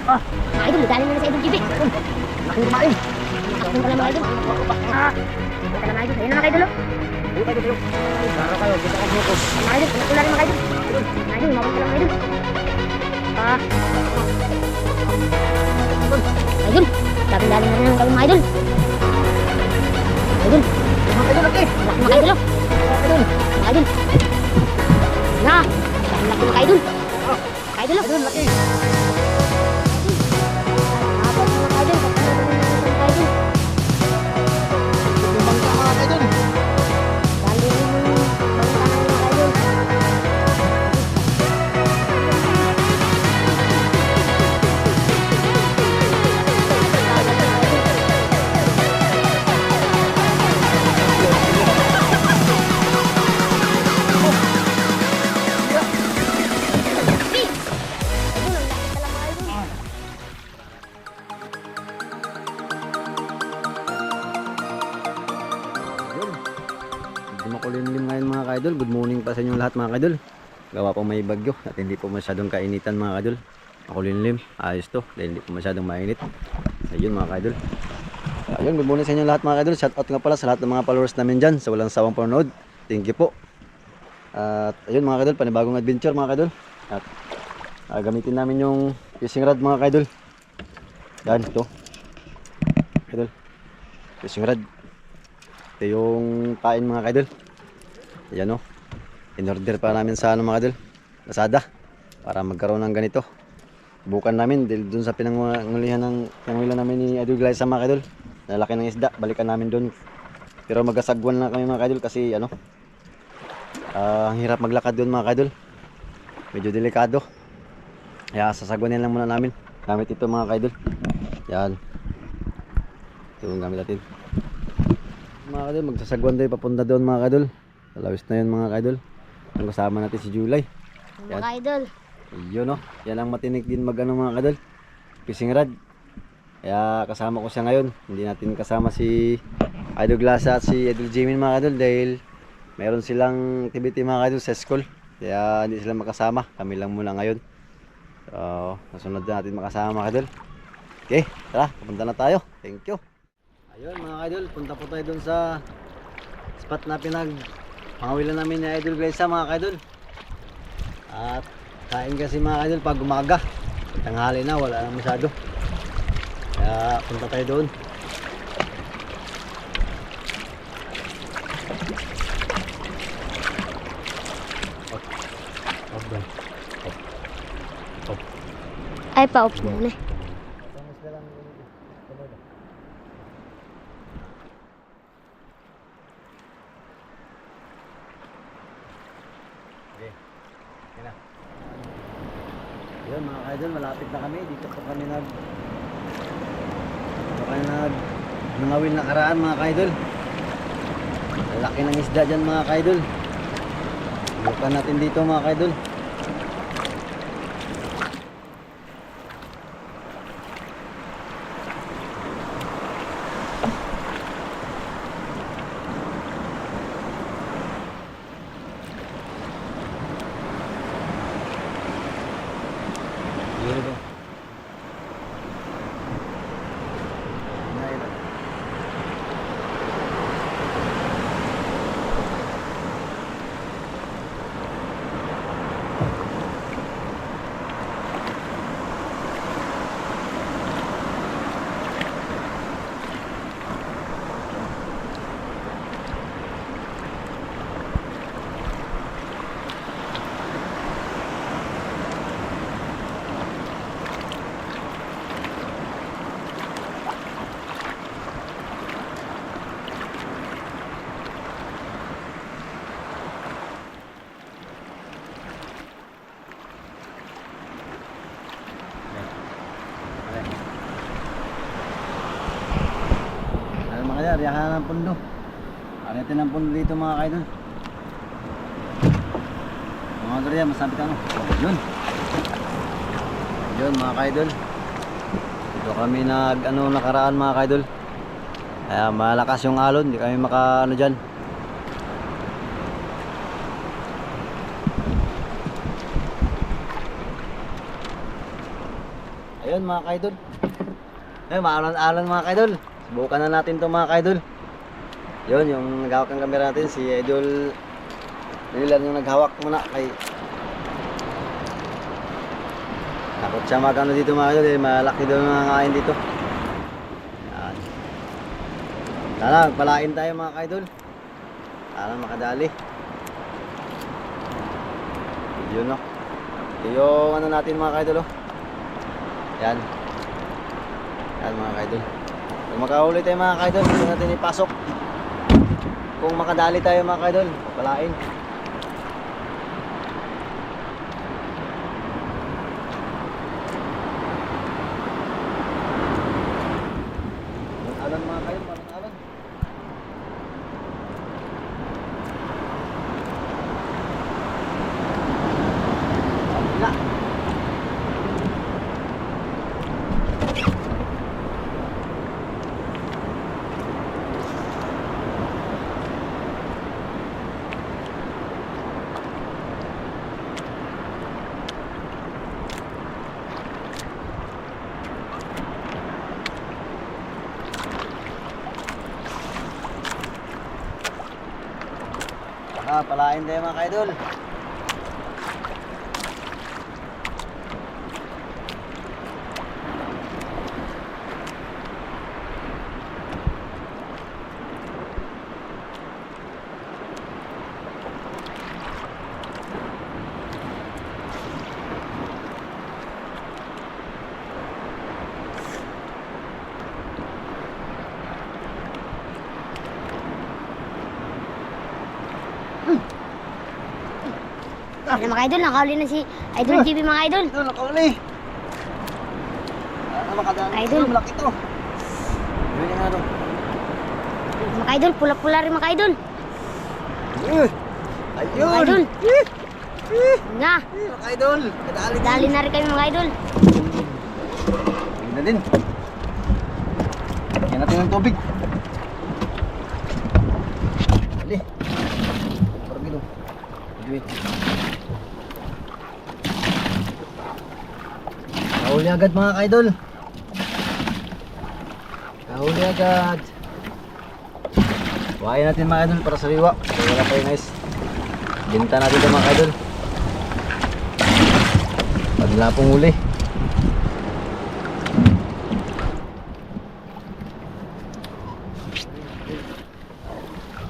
Mga idol, dali na sa idol GB. Laking kumain. Laking pala mga idol. Kita na mga idol. Ayun na mga idol. Tara kayo, kita ko buko. Mga idol, punak na rin mga idol. Mga idol, mabang ka lang mga idol. Idol, dating dali na rin ang gawin mga idol. Idol. Mga idol, laki. Laki mga idol. Idol. Mga idol. Na. Laki mga idol. Idol. Idol, laki. Apa mga idol? Idol. Tumbang ka mga idol. Dali rin yung tangan mga idol. Makulimlim ngayon mga kaidol. Good morning pa sa inyong lahat mga kaidol. Gawa po may bagyo at hindi po masyadong kainitan mga kaidol. Makulimlim, ayos to dahil hindi po masyadong mainit. Ayun mga kaidol. Ayun, good morning sa inyong lahat mga kaidol. Shout out nga pala sa lahat ng mga followers namin dyan sa walang sawang panonood. Thank you po. At ayun mga kaidol, panibagong adventure mga kaidol. At gamitin namin yung fishing rod mga kaidol. Yan, ito kaidol, fishing rod. Ito yung pain mga kaidol. Ayan o. In-order pa namin sa mga kaidol, Lazada, para magkaroon ng ganito. Bukan namin dahil dun sa pinangulihan ng namin ni Idol Glyza mga kaidol. Nalaki ng isda, balikan namin dun. Pero magkasagwan na kami mga kaidol kasi ano, ang hirap maglakad dun mga kaidol. Medyo delikado. Kaya sasagwanin lang muna namin. Gamit ito mga kaidol. Yan. Ito yung gamit natin. Mga kaidol, magsasagwan tayo papunta doon mga kaidol. Talawis na yun mga kaidol. Ang kasama natin si July. Mga idol. Yun o, yan ang matinik din magano mga kaidol, fishing rod. Kaya kasama ko siya ngayon. Hindi natin kasama si Idol Glyza at si Idol Jimin mga kaidol dahil meron silang activity mga kaidol sa school. Kaya hindi sila makasama, kami lang muna ngayon. So, nasunod na natin makasama mga kaidol. Okay, tara, pupunta na tayo. Thank you. Ayun mga kaidol, punta po tayo dun sa spot na pangawilan namin ni Idol Glyza mga kaidol. At kain kasi mga kaidol pag umaga, tanghali na, wala na masyado. Kaya punta tayo doon. Ay, pa-off na. Yun mga kaidol, malapit na kami. Dito pa kami nangawil na karaan mga kaidol. Laki ng isda dyan mga kaidol. Bukan natin dito mga kaidol. Kaya riyahan ng pundo. Akitin ng pundo dito mga kaidol. Mga gariya, masabi ka no. Yun. Yun mga kaidol. Dito kami nakaraan mga kaidol. Kaya malakas yung alon, hindi kami maka dyan. Ayun mga kaidol. Ayun, maalan-alan mga kaidol. Subukan na natin to mga kaidol. Yun, yung naghawak ng camera natin, si Idol Nilan yung naghawak muna kay takot siya magano dito mga kaidol, malaki daw mga kain dito. Yan. Sana palain tayo mga kaidol. Sana makadali. Yun no. Yung ano natin mga kaidol oh. Yan. Yan mga kaidol. Kung makahuli tayo mga kaidol, dito natin ipasok. Kung makadali tayo mga kaidol, palain. Alam mga kaidol, parang alam. Wala. Palain tayo mga kaidol. Ano mga idol, nakahuli na si Idol GB mga idol. Idol, nakahuli. Makadali. Idol. Malaki to. Yun yung ano. Mga idol, pula-pula rin mga idol. Ayun. Mga idol. Nga, Mga idol. Kadali. dali na rin kami mga idol. Yun na din. Yan natin ng tubig. Dali. Parang gino. Wait. Kahuli agad mga kaidol. Kahuli agad. Buhayin natin mga kaidol para sariwa. Kaya wala tayo guys. Binta natin ito mga kaidol. Pag wala pong huli.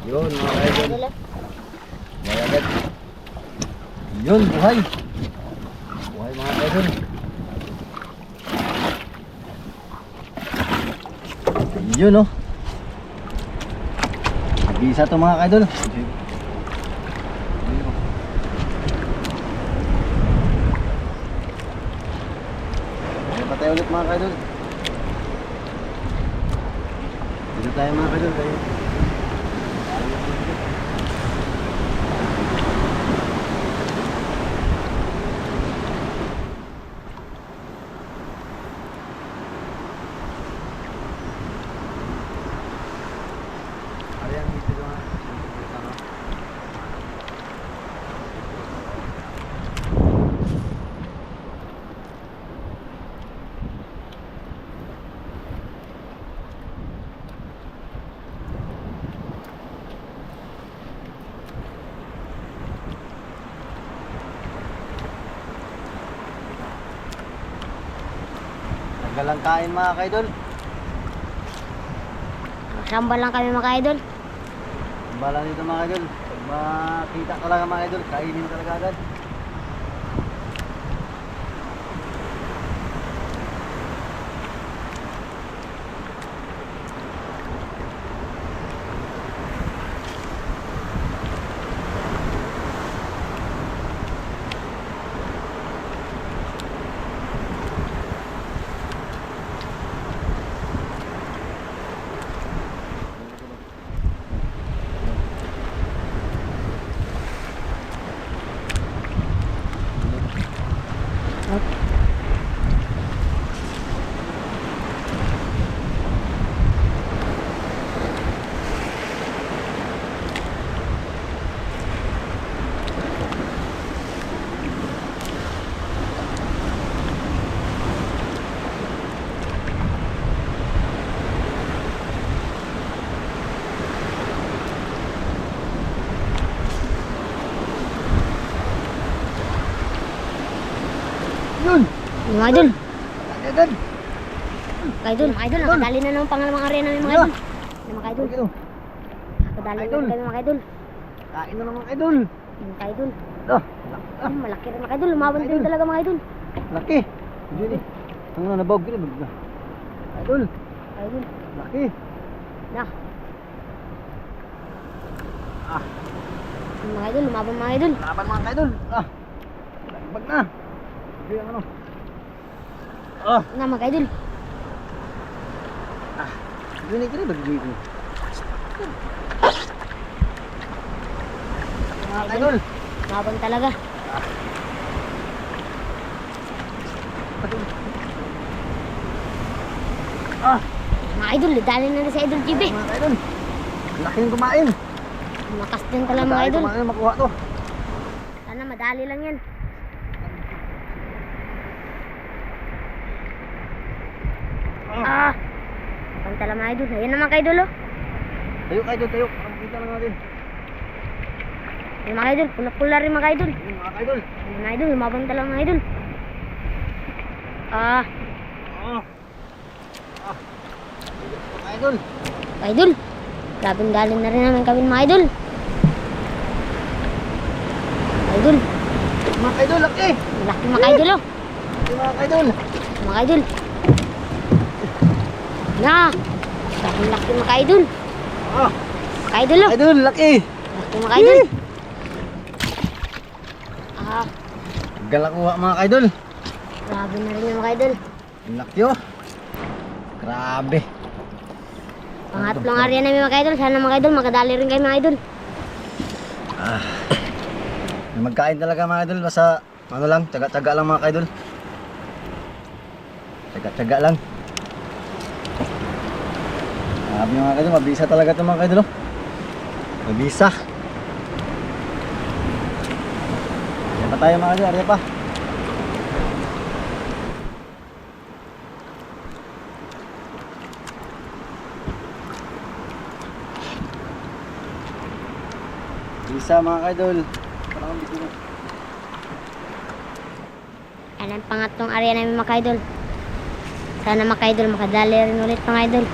Yun mga kaidol. Buhay agad. Yun, buhay. Buhay mga kaidol. Yun no. Bisa to mga kaidol. Patay ulit mga kaidol. Dito tayo mga kaidol. Galang kain mga kaidol. Magsamba lang kami mga idol. Bala nito mga kaidol. Pag makita talaga mga kaidol, kainin talaga agad. Yun! Yung mga idol. Agad! Mga idol, nakadali na ng pangalawang area namin mga idol. Yung mga idol, Ito. nakadali na Idol. kami mga idol. Kain na naman idol. Yung mga idol. Ah, Malaki rin mga idol, lumaban din talaga mga idol. laki. Yun eh. Ang nabawag ka na. Idol. Idol, Laki. na. Ah, Yung mga idol, lumaban mga idol. laban mga idol. Ah. Lagbag na. Yun ang ano. Ah. Na mga idol. Yun eh, kini bagi ko. Mga idol. Lumaban talaga. Ah, Mga idol, dali na rin sa idol GB. mga idol. Laki yung kumain. Makas din talaga mga Madali idol. kumain makuha to. Sana madali lang yan. Ah! Pantala mga idol. Ayan naman kayo idol oh. Tayo kayo, tayo. Para makita lang natin. Ayan mga idol, pula-pula rin mga idol. Yun mga idol. Ayan mga idol, lumabang talaga mga idol. Ah! Ah. Ah. Mga idol. Idol! Grabing galing na rin namin kami mga idol. Idol! Mga idol, laki. Laki mga idol oh. Mga idol. Mga idol. Na! Laki mga idol. Ah. Mga idol oh. Idol, laki. Laki mga idol. Ah! Galakuha mga idol. Grabe na rin yung mga idol. Ang laki oh. Grabe. Pangatlong area namin mga idol. Sana mga idol, makadali rin kayo mga idol. Ah. Magkain talaga mga idol. Basta ano lang, tsaga-tsaga lang mga idol. Tsaga-tsaga lang. Grabe mga idol, mabisa talaga ito mga idol. Mabisa. Yan pa tayo mga idol, area pa. Bisa mga idol. Parang hindi ko. Yan ang pangatlong area namin mga idol. Sana mga idol, makadali rin ulit mga idol.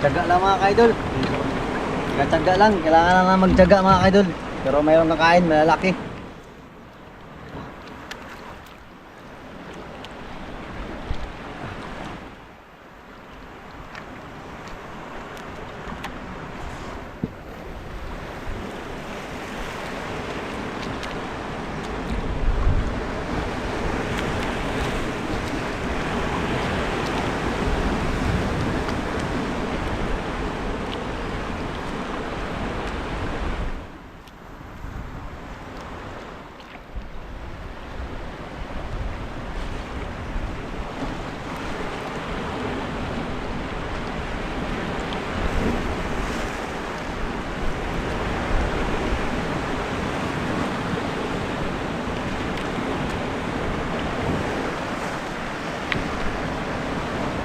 Tsaga lang mga idol. Tsaga lang, kailangan lang na magtyaga mga idol. Pero mayroong nakain, malalaki.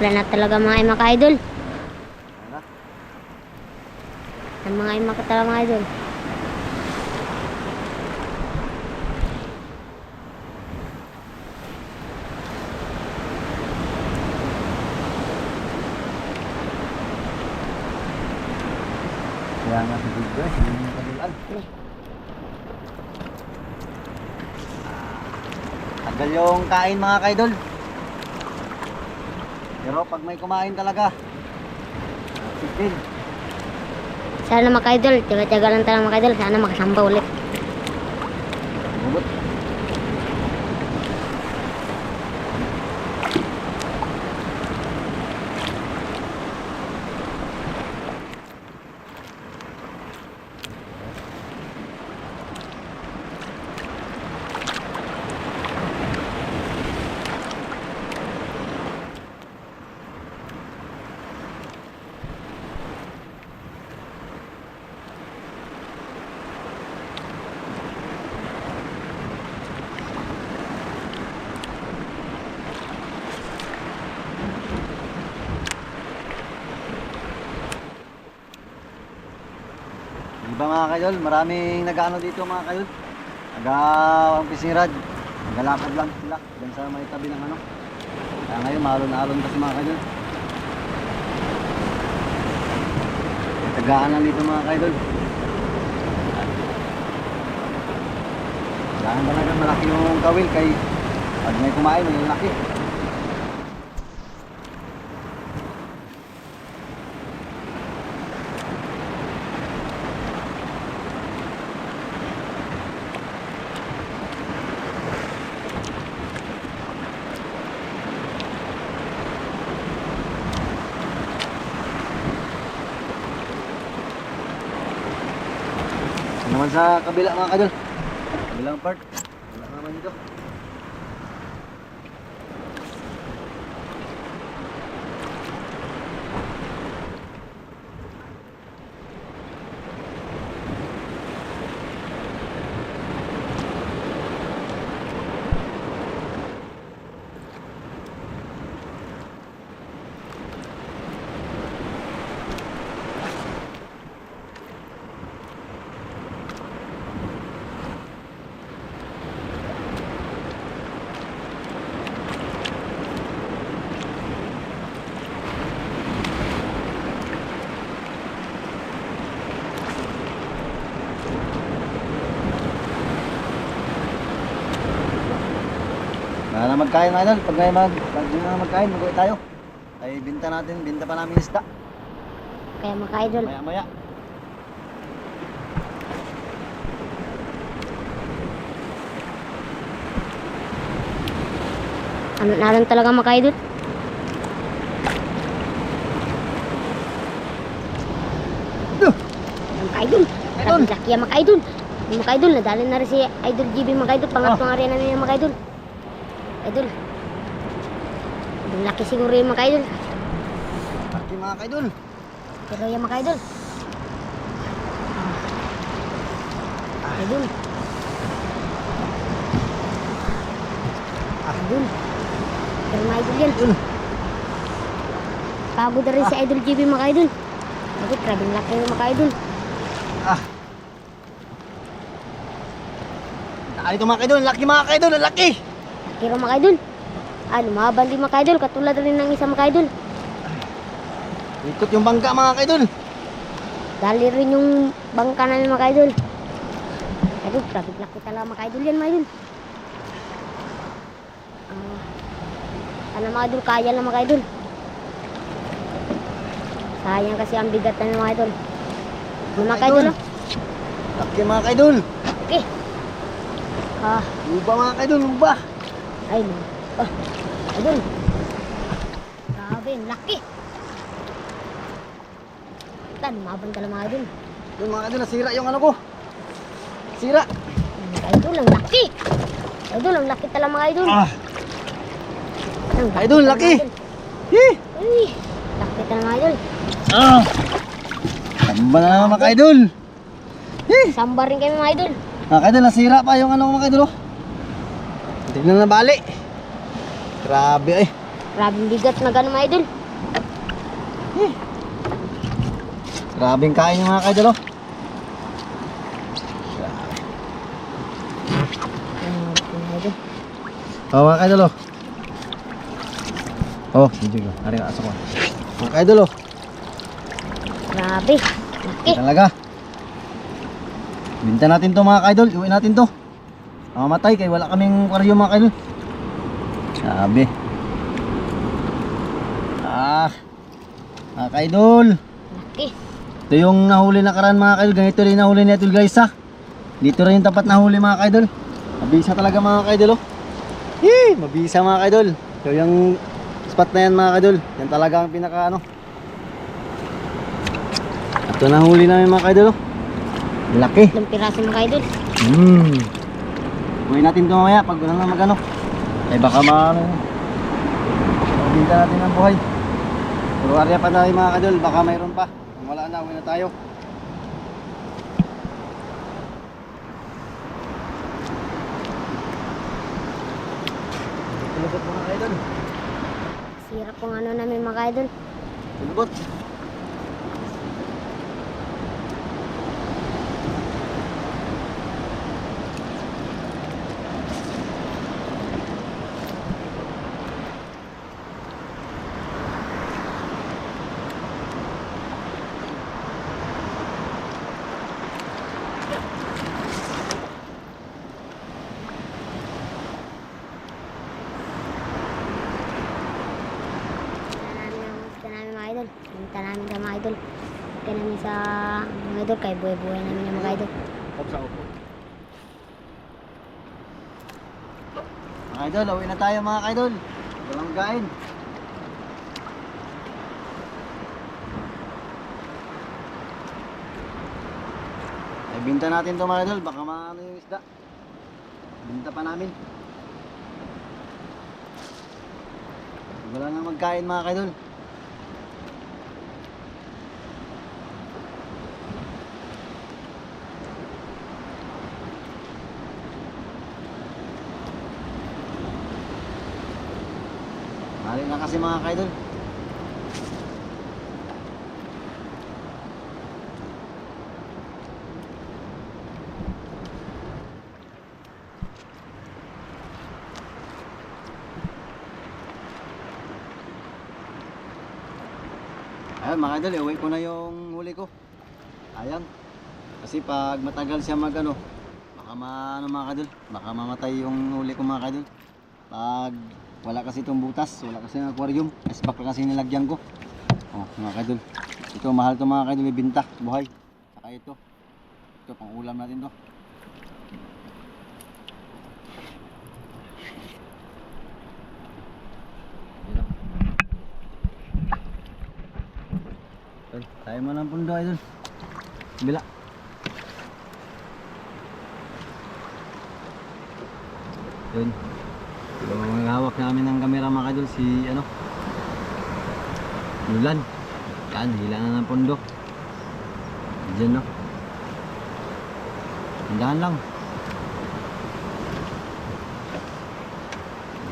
Wala na talaga mga idol. Ang mga ka talaga mga idol. Kaya nga si Big Boy, hindi mo kadulaan. Tagal yung kain mga idol. Pero pag may kumain talaga, sige. Sana mga idol, tiyaga-tiyaga lang talaga mga idol. Sana makasamba ulit. Bubot. Diba mga kaidol, maraming nag-ano dito mga kaidol. Nag-ang fishing rod. Naglalakad lang sila dyan sa may tabi ng ano. Kaya ngayon maalon-alon kasi mga kaidol. Tagaan lang dito mga kaidol. Kailangan talaga malaki yung kawil kay pag may kumain may laki. Naman sa kabila mga kadol. Kabilang part. Wala naman dito. Wala na magkain mga idol. Pag magkain, mag-uwi tayo. Ay binta natin, binta pa namin isda. Kaya mga ka-idol, Maya maya. ano na lang talaga mga ka-idol. Mga ka-idol, Idol. laki yan mga ka-idol. Yung mga ka-idol, nadali na rin si Idol GB mga ka-idol. Pangatlong area namin yung mga ka-idol. Idol. Laki siguro yung mga ka-idol. Laki mga kaidol. Pero yung mga ka-idol. Idol. Idol. Pero mga idol yan. Idol. Pagod na rin si Idol GB mga ka-idol. Idol, grabe laki yung mga ka-idol. Ah. Dali ito mga kaidol, laki mga kaidol, laki. Laki rin mga ka-idol. Lumaban din mga ka-idol. Katulad rin ng isang mga ka-idol. Ikot yung bangka mga kaidol. Dali rin yung bangka namin mga ka-idol. Idol, grabe laki talaga mga ka-idol yan mga idol. Sana mga idol, kaya lang mga idol. Sayang kasi ang bigat na mga idol. Ano mga idol? Laki mga kaidol. Okay. Uba mga kaidol, uba. Ay, idol. Grabe, ang laki. Tan, mabang talaga mga idol. Yung mga kaidol, nasira yung ano ko. Sira. Idol, ang laki. Idol, ang laki talaga mga idol. Ang Idol, talaga, laki. mga idol. Hih. Uy, laki talaga mga idol. Tamba na naman mga kaidol. Hih. Samba rin kami mga idol. Mga kaidol, nasira pa yung ano mga kaidol. Tignan na bali. Grabe eh. Grabe bigat na gano'n mga idol. Grabing kain yung mga kaidol. Mga idol. Oh mga kaidol. Oh, video ko. Ari ka aso ko. Mga kaidol. Grabe, laki. Talaga. Binta natin to mga kaidol. Iuwi natin to. Mamatay kay wala kaming aquarium mga kaidol. Sabi. Mga kaidol. Laki. Ito yung nahuli na karan mga kaidol. Ganito rin nahuli ni Idol guys ha. Dito rin yung tapat nahuli mga kaidol. Mabisa talaga mga kaidol. Yee! Mabisa mga kaidol. So yung spot na yan mga kaidol. Yan talaga ang pinaka ano. Ito nahuli namin mga kaidol. Laki. Ilang piraso mga idol. Uwi natin ito mamaya pag wala na magano. Ay baka maano. Pabinta natin ang buhay. Pero area pa tayo mga kaidol. Baka mayroon pa. Kung wala na, uwi na tayo. Tulubot mga kaidol. Sira pong ano namin mga idol. Tulubot. idol. Pinta namin sa mga idol. Kaya namin sa mga idol. Kaya buhay-buhay namin yung mga idol. Sa upo. Mga idol, uwi na tayo mga idol. Walang gain. Ay, binta natin to mga idol. Baka maano yung isda. Binta pa namin. Wala nang magkain mga idol. Mali na kasi mga kaidol. Ayun mga kaidol, iuwi ko na yung huli ko. Ayan. Kasi pag matagal siya mag ano, baka mga kaidol, baka mamatay yung huli ko mga kaidol. Pag wala kasi itong butas, wala kasi ng aquarium, ice pack kasi nilagyan ko. Oh mga kaidol, ito mahal to mga kaidol, ibinta buhay. Saka ito pang ulam natin to. Tayo mo ng pundo idol. Bila. Yun. Yung hawak namin ng camera mga idol si ano, Yulan. Yan, hila na ng pundo. Diyan no. Tindahan lang.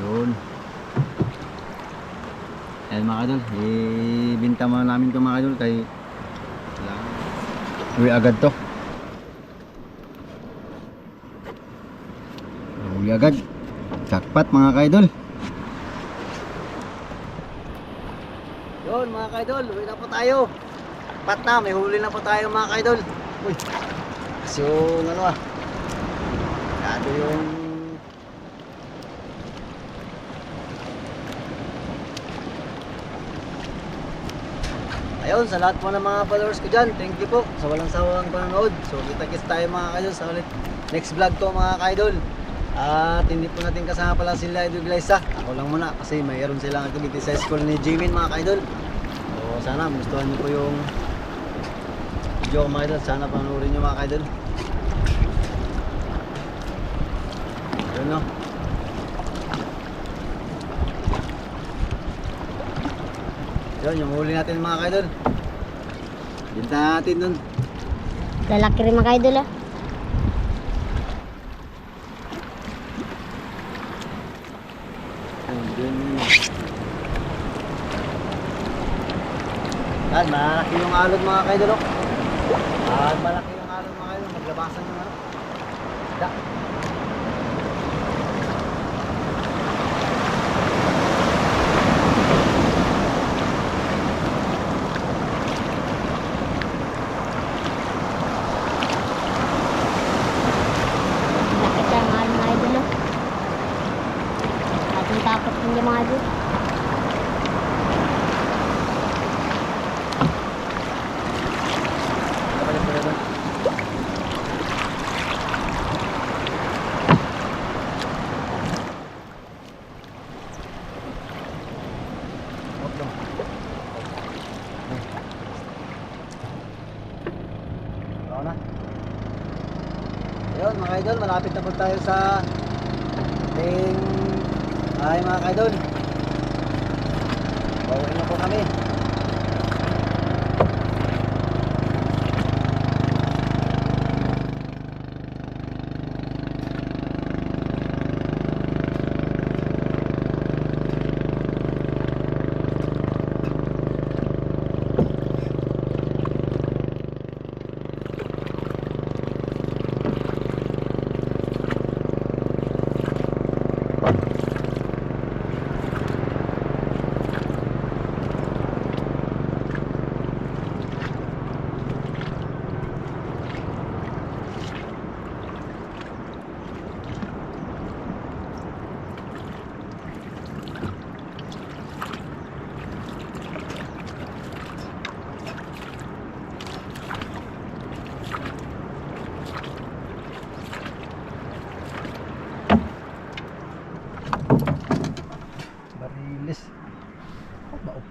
Yun. Ayan mga idol, ibinta mo namin ito mga idol kay uwi agad to. Uwi agad. Jackpot mga kaidol. Yun mga kaidol, uwi na po tayo. Jackpot na, may huli na po tayo mga kaidol. Uy, kasi yung ano kado yung ayun, sa lahat po ng mga followers ko dyan, thank you po sa walang sawang panonood. So kita-kits tayo mga kaidol sa ulit next vlog to mga kaidol. At hindi po natin kasama pala sila Idol Glyza. Ako lang muna kasi mayroon silang activity sa school ni Jimin mga kaidol. So sana gustuhan nyo po yung video ko mga kaidol. Sana panoorin nyo mga kaidol. Yun no. Yun yung huli natin mga kaidol. Binta natin dun. Lalaki rin mga idol ah. Yan, malaki yung alod mga kaidol. Malaki yung alod mga kaidol. Maglabasan yung ano. Da. Laki siya mga idol ah. Ating tapos din yung mga idol. Ayun mga idol, malapit na po tayo sa ating ay mga idol. Bawin na po kami. Bilis. Oh, bao.